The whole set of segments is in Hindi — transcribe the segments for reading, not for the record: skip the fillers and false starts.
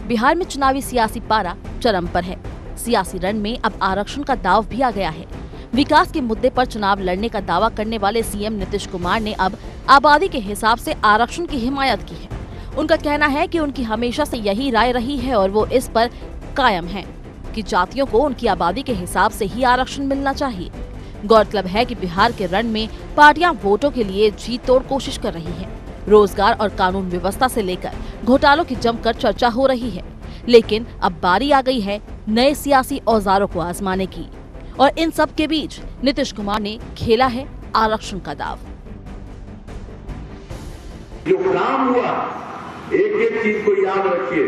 बिहार में चुनावी सियासी पारा चरम पर है। सियासी रण में अब आरक्षण का दांव भी आ गया है। विकास के मुद्दे पर चुनाव लड़ने का दावा करने वाले सीएम नीतीश कुमार ने अब आबादी के हिसाब से आरक्षण की हिमायत की है। उनका कहना है कि उनकी हमेशा से यही राय रही है और वो इस पर कायम है कि जातियों को उनकी आबादी के हिसाब से ही आरक्षण मिलना चाहिए। गौरतलब है कि बिहार के रण में पार्टियां वोटों के लिए जी तोड़ कोशिश कर रही हैं। रोजगार और कानून व्यवस्था से लेकर घोटालों की जमकर चर्चा हो रही है, लेकिन अब बारी आ गई है नए सियासी औजारों को आजमाने की। और इन सब के बीच नीतीश कुमार ने खेला है आरक्षण का दाव। जो काम हुआ एक एक चीज को याद रखिए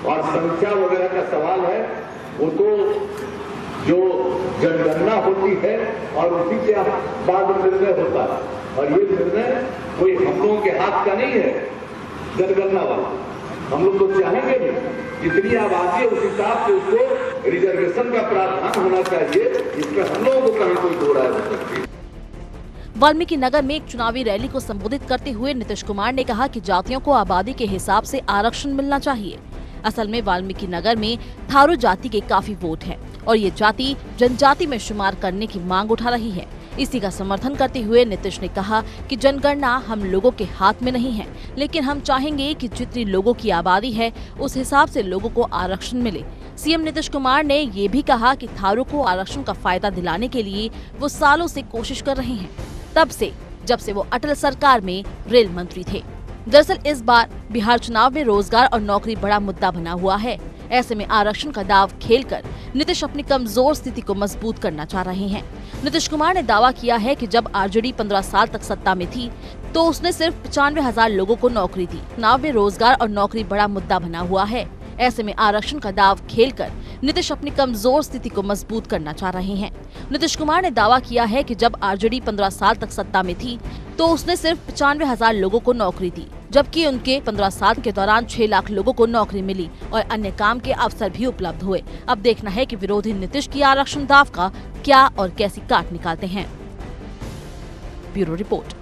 और संख्या वगैरह का सवाल है वो तो जो जनगणना होती है और उसी के बाद निर्णय होता है और ये निर्णय कोई हम लोगों के हाथ का नहीं है। जनगणना वाला हम लोग तो चाहेंगे भी जितनी आबादी है उस हिसाब से उसको रिजर्वेशन का प्रावधान होना चाहिए। इसमें हम लोगों को कहीं कोई दो राय हो सकती है। वाल्मीकि नगर में एक चुनावी रैली को संबोधित करते हुए नीतीश कुमार ने कहा कि जातियों को आबादी के हिसाब से आरक्षण मिलना चाहिए। असल में वाल्मीकि नगर में थारू जाति के काफी वोट हैं और ये जाति जनजाति में शुमार करने की मांग उठा रही है। इसी का समर्थन करते हुए नीतीश ने कहा कि जनगणना हम लोगों के हाथ में नहीं है, लेकिन हम चाहेंगे कि जितनी लोगों की आबादी है उस हिसाब से लोगों को आरक्षण मिले। सीएम नीतीश कुमार ने ये भी कहा कि थारू को आरक्षण का फायदा दिलाने के लिए वो सालों से कोशिश कर रहे हैं, तब से जब से वो अटल सरकार में रेल मंत्री थे। दरअसल इस बार बिहार चुनाव में रोजगार और नौकरी बड़ा मुद्दा बना हुआ है। ऐसे में आरक्षण का दाव खेलकर नीतीश अपनी कमजोर स्थिति को मजबूत करना चाह रहे हैं। नीतीश कुमार ने दावा किया है कि जब आरजेडी 15 साल तक सत्ता में थी तो उसने सिर्फ 95,000 लोगों को नौकरी दी। चुनाव में रोजगार और नौकरी बड़ा मुद्दा बना हुआ है। ऐसे में आरक्षण का दाव खेलकर नीतीश अपनी कमजोर स्थिति को मजबूत करना चाह रहे हैं। नीतीश कुमार ने दावा किया है कि जब आरजेडी 15 साल तक सत्ता में थी तो उसने सिर्फ 95,000 लोगों को नौकरी दी, जबकि उनके 15 साल के दौरान 6 लाख लोगों को नौकरी मिली और अन्य काम के अवसर भी उपलब्ध हुए। अब देखना है कि विरोधी नीतीश की आरक्षण दाव का क्या और कैसी काट निकालते हैं। Bureau report.